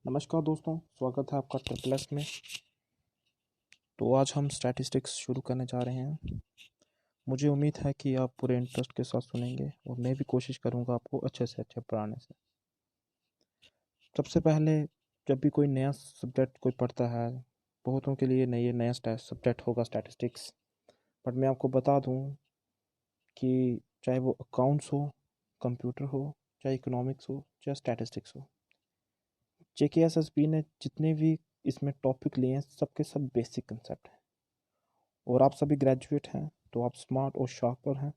नमस्कार दोस्तों, स्वागत है आपका ट्रिपल एस में। तो आज हम स्टैटिस्टिक्स शुरू करने जा रहे हैं। मुझे उम्मीद है कि आप पूरे इंटरेस्ट के साथ सुनेंगे और मैं भी कोशिश करूंगा आपको अच्छे से अच्छे पढ़ाने से। सबसे पहले, जब भी कोई नया सब्जेक्ट कोई पढ़ता है, बहुतों के लिए नया सब्जेक्ट होगा स्टैटिस्टिक्स। बट मैं आपको बता दूं कि चाहे वो अकाउंट्स हो, कंप्यूटर हो, चाहे इकोनॉमिक्स हो, चाहे स्टैटिस्टिक्स हो, JKSSB ने जितने भी इसमें टॉपिक लिए हैं सबके सब बेसिक कंसेप्ट हैं। और आप सभी ग्रेजुएट हैं तो आप स्मार्ट और शार्पर हैं।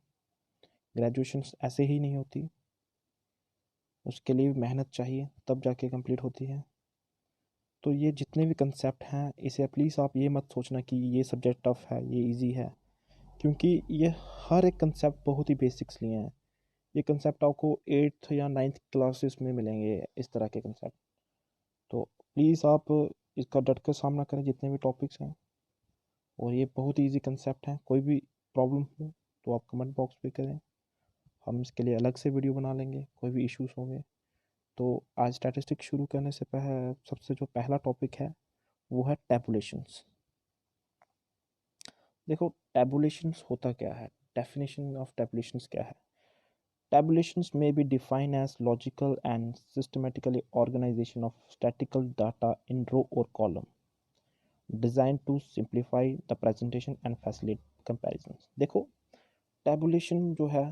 ग्रेजुएशन ऐसे ही नहीं होती, उसके लिए भी मेहनत चाहिए तब जाके कंप्लीट होती है। तो ये जितने भी कंसेप्ट हैं, इसे प्लीज़ आप ये मत सोचना कि ये सब्जेक्ट टफ है, ये इजी है, क्योंकि ये हर एक कंसेप्ट बहुत ही बेसिक्स लिए हैं। ये कंसेप्ट आपको 8th या 9th क्लासेस में मिलेंगे, इस तरह के कंसेप्ट। तो प्लीज़ आप इसका डट कर सामना करें जितने भी टॉपिक्स हैं। और ये बहुत ही ईजी कंसेप्ट हैं। कोई भी प्रॉब्लम हो तो आप कमेंट बॉक्स पे करें, हम इसके लिए अलग से वीडियो बना लेंगे। कोई भी इश्यूज होंगे तो आज स्टैटिस्टिक्स शुरू करने से पहले सबसे जो पहला टॉपिक है वो है टैबुलेशंस। देखो, टैबुलेशंस होता क्या है, डेफिनेशन ऑफ टैबुलेशंस क्या है। Tabulations may be defined as logical and systematically organization of statistical data in row or column, designed to simplify the presentation and facilitate comparisons। देखो, tabulation जो है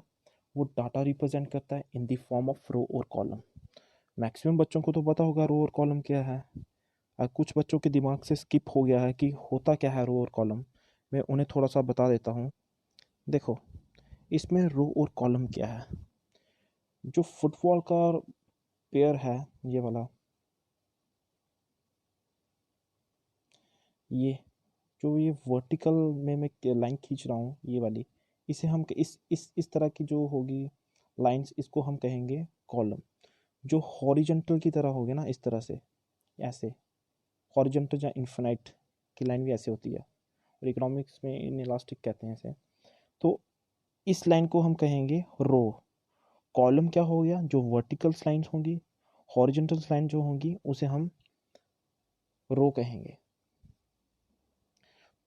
वो डाटा रिप्रेजेंट करता है इन द फॉर्म ऑफ रो और column. Maximum बच्चों को तो पता होगा रो और कॉलम क्या है। कुछ बच्चों के दिमाग से स्किप हो गया है कि होता क्या है रो और कॉलम। मैं उन्हें थोड़ा सा बता देता हूँ। देखो, इसमें रो और कॉलम क्या है। जो फुटबॉल का पेयर है, ये वाला, ये जो ये वर्टिकल में मैं लाइन खींच रहा हूँ, ये वाली, इसे हम इस तरह की जो होगी लाइंस, इसको हम कहेंगे कॉलम। जो हॉरिजेंटल की तरह होगी ना, इस तरह से, ऐसे हॉरिजेंटल या इन्फिनाइट की लाइन भी ऐसे होती है, और इकोनॉमिक्स में इन इलास्टिक कहते हैं इसे। तो इस लाइन को हम कहेंगे रो। कॉलम क्या हो गया, जो वर्टिकल लाइंस होंगी। हॉरिजेंटल लाइन जो होंगी उसे हम रो कहेंगे।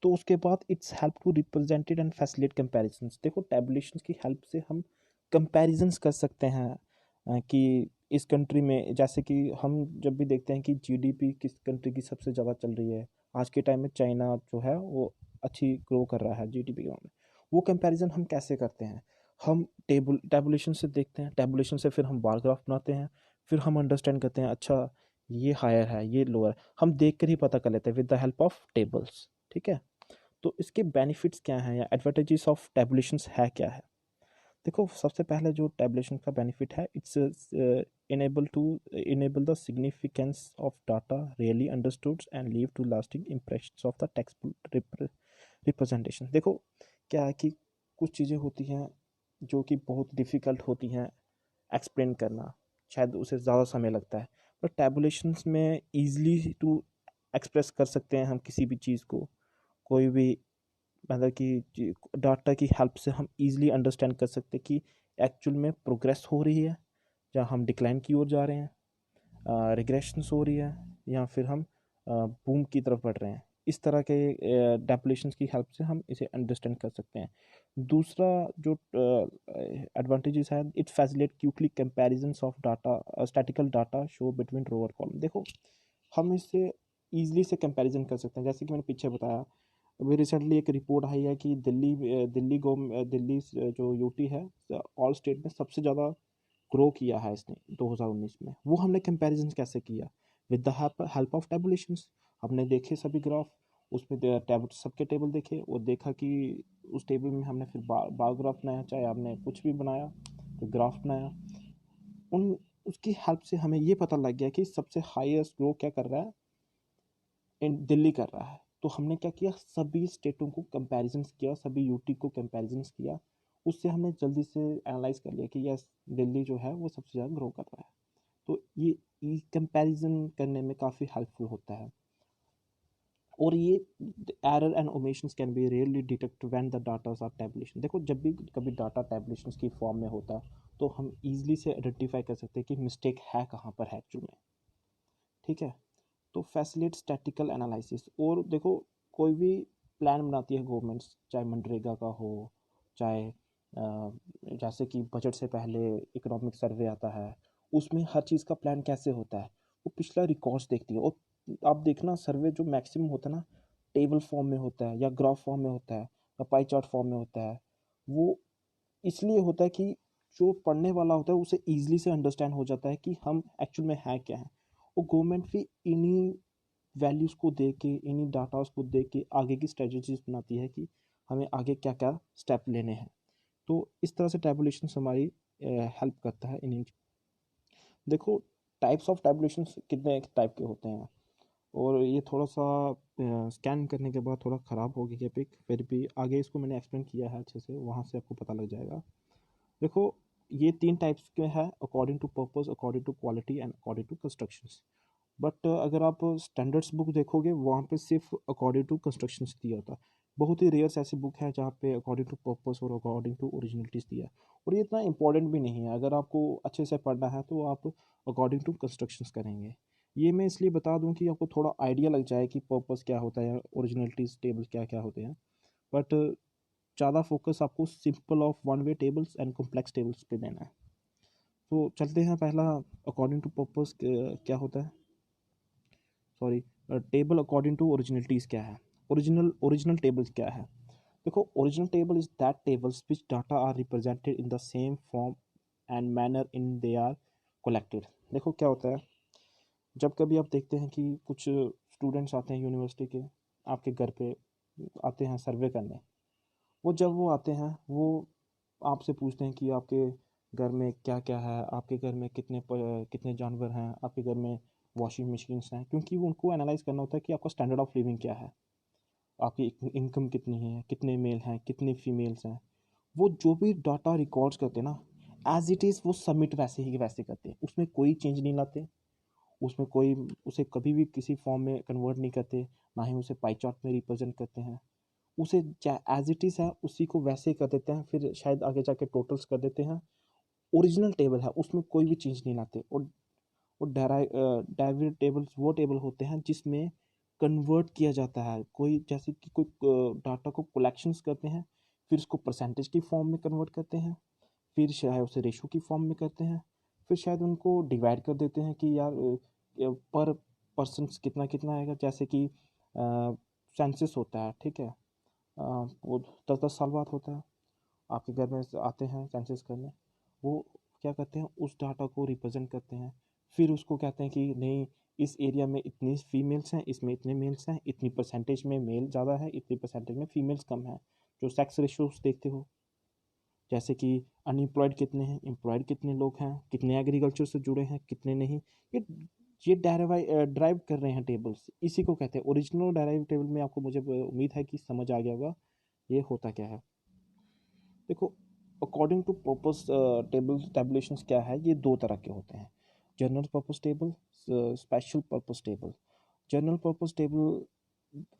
तो उसके बाद it's help to represented and facilitate comparisons. देखो, टैबुलेशंस की हेल्प से हम कंपैरिजंस कर सकते हैं कि इस कंट्री में, जैसे कि हम जब भी देखते हैं कि जीडीपी किस कंट्री की सबसे ज़्यादा चल रही है, आज के टाइम में चाइना जो है वो अच्छी ग्रो कर रहा है जीडीपी के मामले में। वो कंपैरिजन हम कैसे करते हैं, हम टैबुलेशन से देखते हैं, टैबुलेशन से फिर हम बार ग्राफ बनाते हैं, फिर हम अंडरस्टैंड करते हैं अच्छा ये हायर है, ये लोअर, हम देख कर ही पता कर लेते हैं with the help of tables. ठीक है। तो इसके बेनिफिट्स क्या हैं या एडवांटेजेस ऑफ टैबुलेशंस है क्या है। देखो, सबसे पहले जो टैबुलेशन का बेनिफिट है, it's enable the significance of data really understood and leave to lasting impressions of the text representation. देखो, क्या है कि कुछ चीज़ें होती हैं जो कि बहुत डिफ़िकल्ट होती हैं एक्सप्लेन करना, शायद उसे ज़्यादा समय लगता है। पर टैबुलेशंस में ईजिली टू एक्सप्रेस कर सकते हैं हम किसी भी चीज़ को, कोई भी, मतलब कि डाटा की हेल्प से हम इजीली अंडरस्टैंड कर सकते हैं कि एक्चुअल में प्रोग्रेस हो रही है या हम डिक्लाइन की ओर जा रहे हैं, रिग्रेशंस हो रही है या फिर हम बूम की तरफ बढ़ रहे हैं। इस तरह के डेफिनेशंस की हेल्प से हम इसे अंडरस्टैंड कर सकते हैं। दूसरा जो एडवांटेजेस है, it facilitate quickly comparisons of data, statical data show between row और कॉलम। देखो, हम इससे ईजिली से कंपैरिजन कर सकते हैं। जैसे कि मैंने पीछे बताया, अभी रिसेंटली एक रिपोर्ट आई है कि दिल्ली जो यूटी है, ऑल स्टेट में सबसे ज़्यादा ग्रो किया है इसने 2019 में। वो हमने कंपैरिजन कैसे किया, विद द हेल्प ऑफ टेबुलेशंस। हमने देखे सभी ग्राफ, उसमें सबके टेबल देखे और देखा कि उस टेबल में हमने फिर बार ग्राफ बनाया, चाहे आपने कुछ भी बनाया तो ग्राफ बनाया। उन उसकी हेल्प से हमें ये पता लग गया कि सबसे हाईएस्ट ग्रो क्या कर रहा है, दिल्ली कर रहा है। तो हमने क्या किया, सभी स्टेटों को कंपैरिजंस किया, सभी यूटी को कंपैरिजंस किया। उससे हमने जल्दी से एनालाइज कर लिया कि यस, दिल्ली जो है वो सबसे ज़्यादा ग्रो कर रहा है। तो ये कंपैरिजन करने में काफ़ी हेल्पफुल होता है। और ये error and omissions can be really detect when the datas are tabulation. देखो, जब भी कभी डाटा टैबुलेशन की फॉर्म में होता है तो हम इजीली से आइडेंटिफाई कर सकते हैं कि मिस्टेक है कहाँ पर है एक्चुअल में। ठीक है। तो फैसिलिटेट स्टैटिकल एनालिसिस। और देखो कोई भी प्लान बनाती है गवर्नमेंट्स, चाहे मनरेगा का हो, चाहे जैसे कि बजट से पहले इकोनॉमिक सर्वे आता है, उसमें हर चीज़ का प्लान कैसे होता है वो पिछला रिकॉर्ड्स देखती है। और आप देखना सर्वे जो मैक्सिमम होता है ना, टेबल फॉर्म में होता है या ग्राफ फॉर्म में होता है या पाई चार्ट फॉर्म में होता है। वो इसलिए होता है कि जो पढ़ने वाला होता है उसे ईजिली से अंडरस्टैंड हो जाता है कि हम एक्चुअल में है क्या है। और गवर्नमेंट भी इन्हीं वैल्यूज़ को देख के, इन्हीं डाटास को देख के आगे की स्ट्रेटजीज बनाती है कि हमें आगे क्या क्या स्टेप लेने हैं। तो इस तरह से टैबुलेशन हमारी हेल्प करता है इन। देखो टाइप्स ऑफ टैबुलेशन कितने टाइप के होते हैं, और ये थोड़ा सा स्कैन करने के बाद थोड़ा ख़राब हो गया पिक, फिर भी आगे इसको मैंने एक्सप्लेन किया है अच्छे से, वहाँ से आपको पता लग जाएगा। देखो ये 3 टाइप्स के हैं, according to purpose, according to quality and according to constructions. But अगर आप स्टैंडर्ड्स बुक देखोगे वहाँ पे सिर्फ अकॉर्डिंग टू कंस्ट्रक्शंस दिया होता है। बहुत ही रेयर्स ऐसी बुक है जहाँ पे अकॉर्डिंग टू पर्पस और अकॉर्डिंग टू ओरिजिनलिटीज़ दिया है। और ये इतना इंपॉर्टेंट भी नहीं है, अगर आपको अच्छे से पढ़ना है तो आप अकॉर्डिंग टू कंस्ट्रक्शंस करेंगे। ये मैं इसलिए बता दूं कि आपको थोड़ा आइडिया लग जाए कि पर्पस क्या होता है, ओरिजिनलिटीज़ टेबल क्या क्या होते हैं। बट ज़्यादा फोकस आपको simple of one way tables and complex tables पे देना है। तो चलते हैं पहला, अकॉर्डिंग टू पर्पस क्या होता है, sorry, table according to originalities क्या है, ओरिजिनल टेबल्स क्या है। देखो original table is that tables which data are represented in the same form and manner in they are collected. देखो क्या होता है, जब कभी आप देखते हैं कि कुछ स्टूडेंट्स आते हैं यूनिवर्सिटी के, आपके घर पे आते हैं सर्वे करने। वो जब वो आते हैं वो आपसे पूछते हैं कि आपके घर में क्या क्या है, आपके घर में कितने जानवर हैं, आपके घर में वॉशिंग मशीन्स हैं, क्योंकि वो उनको एनालाइज करना होता है कि आपका स्टैंडर्ड ऑफ लिविंग क्या है, आपकी इनकम कितनी है, कितने मेल हैं, कितने फीमेल्स हैं। वो जो भी डाटा रिकॉर्ड्स करते हैं ना, एज इट इज़ वो सबमिट वैसे ही वैसे करते हैं, उसमें कोई चेंज नहीं लाते, उसमें कोई उसे कभी भी किसी फॉर्म में कन्वर्ट नहीं करते, ना ही उसे पाई चार्ट में रिप्रेजेंट करते हैं। उसे एज इट इज़ है उसी को वैसे ही कर देते हैं, फिर शायद आगे जाके टोटल्स कर देते हैं। ओरिजिनल टेबल है उसमें कोई भी चेंज नहीं लाते। और डेरिवेटिव टेबल्स वो टेबल होते हैं जिसमें कन्वर्ट किया जाता है, कोई जैसे कि कोई डाटा को कलेक्शंस करते हैं, फिर उसको परसेंटेज की फॉर्म में कन्वर्ट करते हैं, फिर शायद उसे रेशो की फॉर्म में करते हैं, फिर शायद उनको डिवाइड कर देते हैं कि यार पर पर्सन कितना कितना आएगा। जैसे कि सेंसस होता है, ठीक है, वो 10-10 साल बाद होता है, आपके घर में आते हैं सेंसस करने। वो क्या करते हैं, उस डाटा को रिप्रेजेंट करते हैं, फिर उसको कहते हैं कि नहीं इस एरिया में इतनी फीमेल्स हैं, इसमें इतने मेल्स हैं, इतनी परसेंटेज में मेल ज़्यादा है, इतनी परसेंटेज में फीमेल्स कम है। जो सेक्स रेशियोज देखते हो, जैसे कि अनएम्प्लॉयड कितने हैं, एम्प्लॉयड कितने लोग हैं, कितने एग्रीकल्चर से जुड़े हैं, कितने नहीं। ये ये ड्राइव कर रहे हैं टेबल्स, इसी को कहते हैं ओरिजिनल डायराइव टेबल में। आपको मुझे उम्मीद है कि समझ आ गया होगा ये होता क्या है। देखो अकॉर्डिंग टू पर्पस टेबल टेबुलेशंस क्या है, ये दो तरह के होते हैं, general purpose table, special purpose table. General purpose table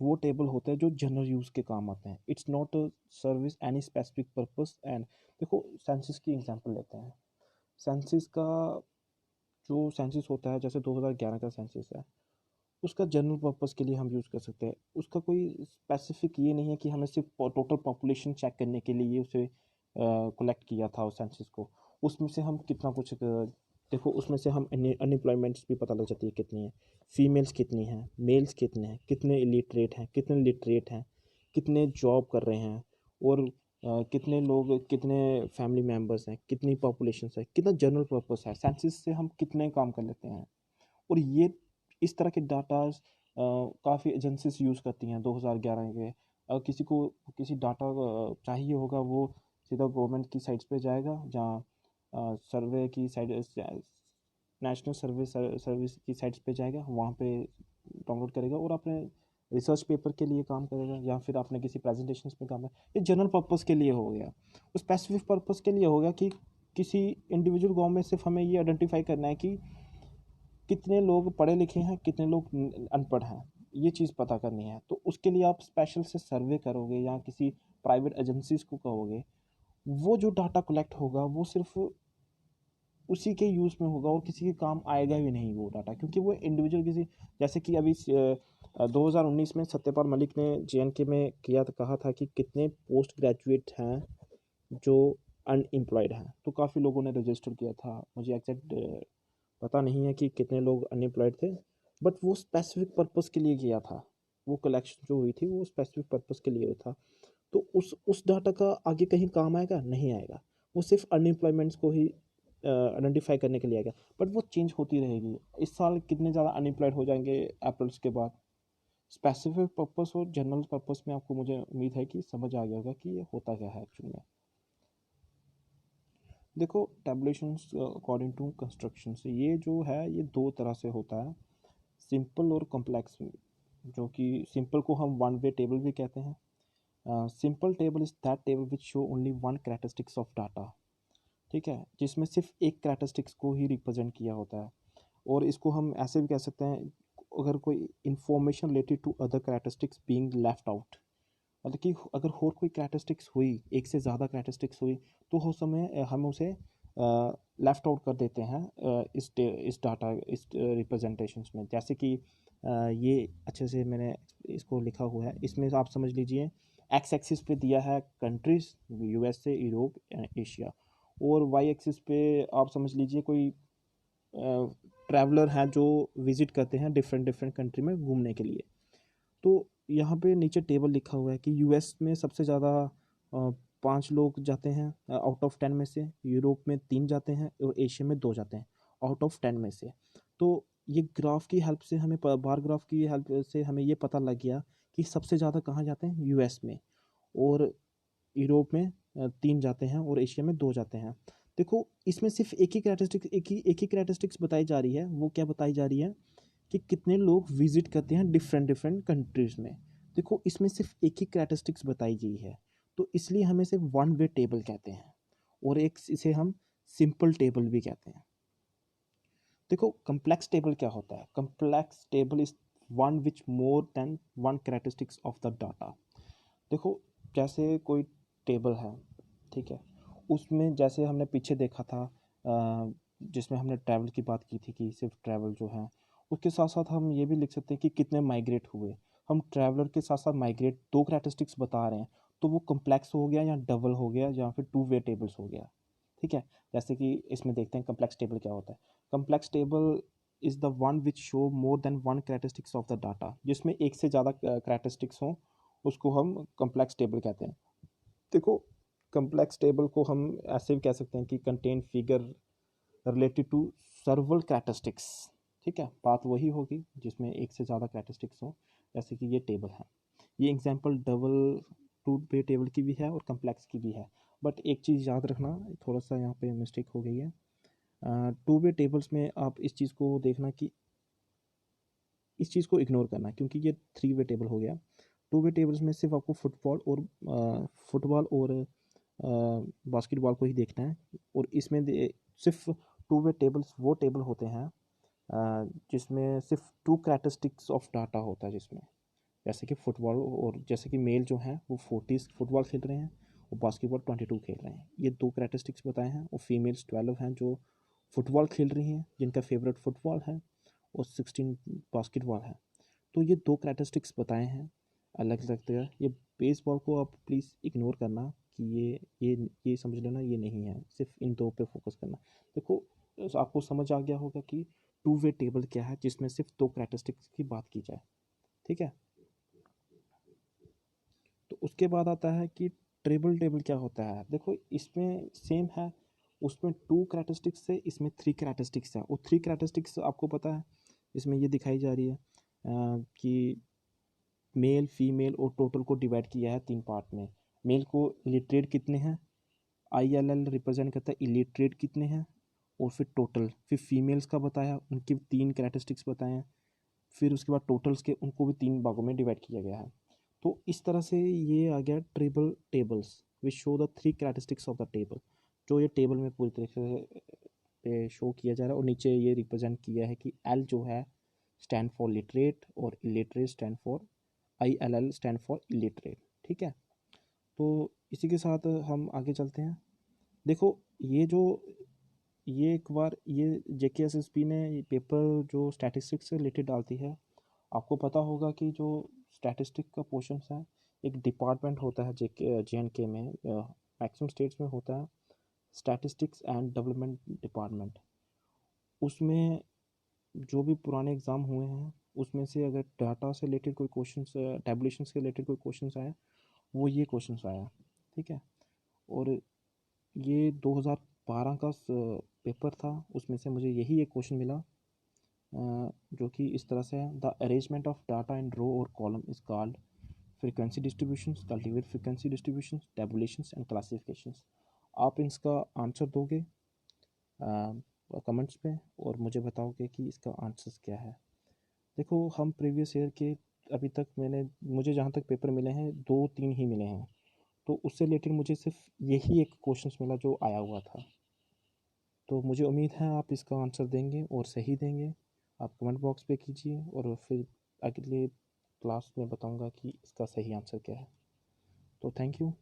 वो टेबल होता है जो जनरल यूज़ के काम आते हैं, it's not service any specific purpose. And देखो सेंसस की एग्जांपल लेते हैं। सेंसस का जो सेंसस होता है, जैसे 2011 का सेंसस है, उसका जनरल पर्पस के लिए हम यूज़ कर सकते हैं। उसका कोई स्पेसिफिक ये नहीं है कि हमें सिर्फ टोटल पॉपुलेशन चेक करने के लिए उसे कलेक्ट किया था उस सेंसस को। उसमें से हम कितना कुछ देखो उसमें से हम अनएम्प्लॉयमेंट्स भी पता लग जाती है कितनी है, फीमेल्स कितनी हैं, मेल्स कितने हैं, कितने इलिटरेट हैं, कितने लिटरेट हैं, कितने जॉब कर रहे हैं, और कितने लोग, कितने फैमिली मेम्बर्स हैं, कितनी पॉपुलेशन है, कितना जनरल पर्पस है। सेंसस से हम कितने काम कर लेते हैं। और ये इस तरह के डाटाज काफ़ी एजेंसीज यूज़ करती हैं 2011 के। किसी को किसी डाटा चाहिए होगा, वो सीधा गवर्नमेंट की साइट्स पे जाएगा, जहाँ सर्वे की साइड, नेशनल सर्विस की साइट्स पे जाएगा, वहाँ पे डाउनलोड करेगा और अपने रिसर्च पेपर के लिए काम करेगा, या फिर अपने किसी प्रेजेंटेशन में काम है। ये जनरल पर्पस के लिए हो गया। स्पेसिफिक पर्पस के लिए हो गया कि किसी इंडिविजुअल गांव में सिर्फ हमें ये आइडेंटिफाई करना है कि कितने लोग पढ़े लिखे हैं, कितने लोग अनपढ़ हैं, ये चीज़ पता करनी है। तो उसके लिए आप स्पेशल से सर्वे करोगे या किसी प्राइवेट एजेंसीज को कहोगे। वो जो डाटा कलेक्ट होगा वो सिर्फ उसी के यूज़ में होगा और किसी के काम आएगा भी नहीं वो डाटा, क्योंकि वो इंडिविजुअल किसी, जैसे कि अभी 2019 में सत्यपाल मलिक ने JNK में किया था, कहा था कि कितने पोस्ट ग्रेजुएट हैं जो अनएम्प्लॉयड हैं, तो काफ़ी लोगों ने रजिस्टर किया था। मुझे एग्जैक्ट पता नहीं है कि कितने लोग अनएम्प्लॉयड थे, बट वो स्पेसिफिक पर्पस के लिए किया था। वो कलेक्शन जो हुई थी वो स्पेसिफिक पर्पस के लिए था। तो उस डाटा का आगे कहीं काम आएगा? नहीं आएगा। वो सिर्फ अनएम्प्लॉयमेंट्स को ही आइडेंटिफाई करने के लिए आएगा, बट वो चेंज होती रहेगी। इस साल कितने ज़्यादा अनएम्प्लॉयड हो जाएंगे अप्रैल्स के बाद। स्पेसिफिक पर्पस और जनरल पर्पस में आपको, मुझे उम्मीद है कि समझ आ गया होगा कि ये होता क्या है एक्चुअली में। देखो, टेबुलेशंस अकॉर्डिंग टू कंस्ट्रक्शन से ये जो है ये दो तरह से होता है, सिंपल और कॉम्प्लेक्स। जो कि सिंपल को हम वन वे टेबल भी कहते हैं। Simple table is that table which show only one characteristics of data, ठीक है, जिसमें सिर्फ एक कैरेक्टरिस्टिक्स को ही रिप्रेजेंट किया होता है। और इसको हम ऐसे भी कह सकते हैं, अगर कोई information related to other characteristics being left out, मतलब कि अगर और कोई कैरेक्टरिस्टिक्स हुई, एक से ज़्यादा कैरेक्टरिस्टिक्स हुई, तो उस समय हम उसे लेफ्ट आउट कर देते हैं इस डाटा, इस रिप्रेजेंटेशंस में। जैसे कि ये अच्छे से मैंने इसको लिखा हुआ है, इसमें आप समझ लीजिए एक्स एक्सिस पे दिया है कंट्रीज, USA, यूरोप, एशिया, और वाई एक्सिस पे आप समझ लीजिए कोई ट्रैवलर हैं जो विजिट करते हैं डिफरेंट डिफरेंट कंट्री में घूमने के लिए। तो यहाँ पे नीचे टेबल लिखा हुआ है कि US में सबसे ज़्यादा 5 लोग जाते हैं आउट ऑफ 10 में से, यूरोप में 3 जाते हैं और एशिया में 2 जाते हैं आउट ऑफ 10 में से। तो ये ग्राफ की हेल्प से हमें, बार ग्राफ की हेल्प से हमें ये पता लग गया कि सबसे ज़्यादा कहाँ जाते हैं, US में, और यूरोप में 3 जाते हैं और एशिया में 2 जाते हैं। देखो, इसमें सिर्फ एक ही कैरेक्टरिस्टिक्स बताई जा रही है। वो क्या बताई जा रही है कि कितने लोग विजिट करते हैं डिफरेंट डिफरेंट कंट्रीज में। देखो, इसमें सिर्फ एक ही कैरेक्टरिस्टिक्स बताई गई है, तो इसलिए हम इसे वन वे टेबल कहते हैं, और एक इसे हम सिंपल टेबल भी कहते हैं। देखो, कम्प्लेक्स टेबल क्या होता है? Complex table is one which more than one characteristics of the data. देखो, जैसे कोई टेबल है, ठीक है, उसमें जैसे हमने पीछे देखा था जिसमें हमने ट्रैवल की बात की थी कि सिर्फ ट्रैवल जो है, उसके साथ साथ हम ये भी लिख सकते हैं कि कितने माइग्रेट हुए। हम ट्रैवलर के साथ साथ माइग्रेट दो कैरेक्टरिस्टिक्स बता रहे हैं, तो वो कम्प्लेक्स हो गया या डबल हो गया या फिर टू वे टेबल्स हो गया, ठीक है। जैसे कि इसमें देखते हैं कम्प्लेक्स टेबल क्या होता है। Complex table is the one which show more than one characteristics of the data, जिसमें एक से ज़्यादा कैरेक्टरिस्टिक्स हों, उसको हम कम्प्लेक्स टेबल कहते हैं। देखो, कम्प्लेक्स टेबल को हम ऐसे भी कह सकते हैं कि contain figure related to several characteristics, ठीक है, बात वही होगी जिसमें एक से ज़्यादा कैरेक्टरिस्टिक्स हो। जैसे कि ये टेबल है, ये example double two way table की भी है और कम्प्लेक्स की भी है। बट एक चीज़ याद रखना, थोड़ा सा यहाँ पे मिस्टेक हो गई है। टू वे टेबल्स में आप इस चीज़ को देखना कि इस चीज़ को इग्नोर करना, क्योंकि ये 3 वे टेबल हो गया। टू वे टेबल्स में सिर्फ आपको फुटबॉल और बास्केटबॉल को ही देखना है। और इसमें सिर्फ टू वे टेबल्स वो टेबल होते हैं जिसमें सिर्फ 2 कैरेक्टरिस्टिक्स ऑफ डाटा होता है, जिसमें जैसे कि फुटबॉल, और जैसे कि मेल जो हैं वो 40 फुटबॉल खेल रहे हैं और बास्केटबॉल 22 खेल रहे हैं, ये 2 कैरेक्टरिस्टिक्स बताए हैं। और फीमेल्स 12 हैं जो फुटबॉल खेल रही हैं, जिनका फेवरेट फुटबॉल है, और 16 बास्केटबॉल है। तो ये 2 कैरेक्टरिस्टिक्स बताए हैं अलग अलग तरह। ये बेसबॉल को आप प्लीज़ इग्नोर करना कि ये समझ लेना ये नहीं है, सिर्फ इन 2 पे फोकस करना। देखो, आपको समझ आ गया होगा कि टू वे टेबल क्या है, जिसमें सिर्फ 2 कैरेक्टरिस्टिक्स की बात की जाए, ठीक है। तो उसके बाद आता है कि ट्रिपल टेबल क्या होता है। देखो, इसमें सेम है, उसमें 2 कैरेक्टरिस्टिक्स है, इसमें 3 कैरेक्टरिस्टिक्स है। और 3 कैरेक्टरिस्टिक्स आपको पता है, इसमें ये दिखाई जा रही है कि मेल, फीमेल और टोटल को डिवाइड किया है 3 पार्ट में। मेल को इलिटरेट कितने हैं, ILL रिप्रेजेंट करता है इलिटरेट कितने हैं, और फिर टोटल, फिर फीमेल्स का बताया, उनकी 3 कैरेक्टरिस्टिक्स बताए हैं। फिर उसके बाद टोटल्स के, उनको भी 3 भागों में डिवाइड किया गया है। तो इस तरह से ये आ गया triple tables which show the 3 characteristics of the table. जो ये टेबल में पूरी तरीके से पे शो किया जा रहा है। और नीचे ये रिप्रेजेंट किया है कि L जो है स्टैंड फॉर लिटरेट, और illiterate stand for, ILL stand for illiterate, ठीक है। तो इसी के साथ हम आगे चलते हैं। देखो, ये जो ये एक बार ये JKSSB ने ये पेपर जो स्टैटिस्टिक्स से रिलेटेड डालती है, आपको पता होगा कि जो स्टैटिस्टिक का पोर्शन है, एक डिपार्टमेंट होता है JNK में, मैक्सिमम स्टेट्स में होता है, स्टैटिस्टिक्स एंड डेवलपमेंट डिपार्टमेंट। उसमें जो भी पुराने एग्ज़ाम हुए हैं उसमें से अगर डाटा से रिलेटेड कोई क्वेश्चन, टैबुलेशन से रिलेटेड कोई क्वेश्चन आया, वो ये क्वेश्चन आया। ठीक है। और ये 2012 का पेपर था, उसमें से मुझे यही एक क्वेश्चन मिला, जो कि इस तरह से है: the arrangement of data in row और column is called frequency distributions, cultivate frequency distributions, tabulations and classifications. आप इसका आंसर दोगे कमेंट्स पे और मुझे बताओगे कि इसका आंसर क्या है। देखो, हम प्रीवियस ईयर के अभी तक मुझे जहाँ तक पेपर मिले हैं 2-3 ही मिले हैं, तो उससे रिलेटेड मुझे सिर्फ यही एक क्वेश्चन मिला जो आया हुआ था। तो मुझे उम्मीद है आप इसका आंसर देंगे और सही देंगे। आप कमेंट बॉक्स पे कीजिए और फिर अगले क्लास में बताऊंगा कि इसका सही आंसर क्या है। तो थैंक यू।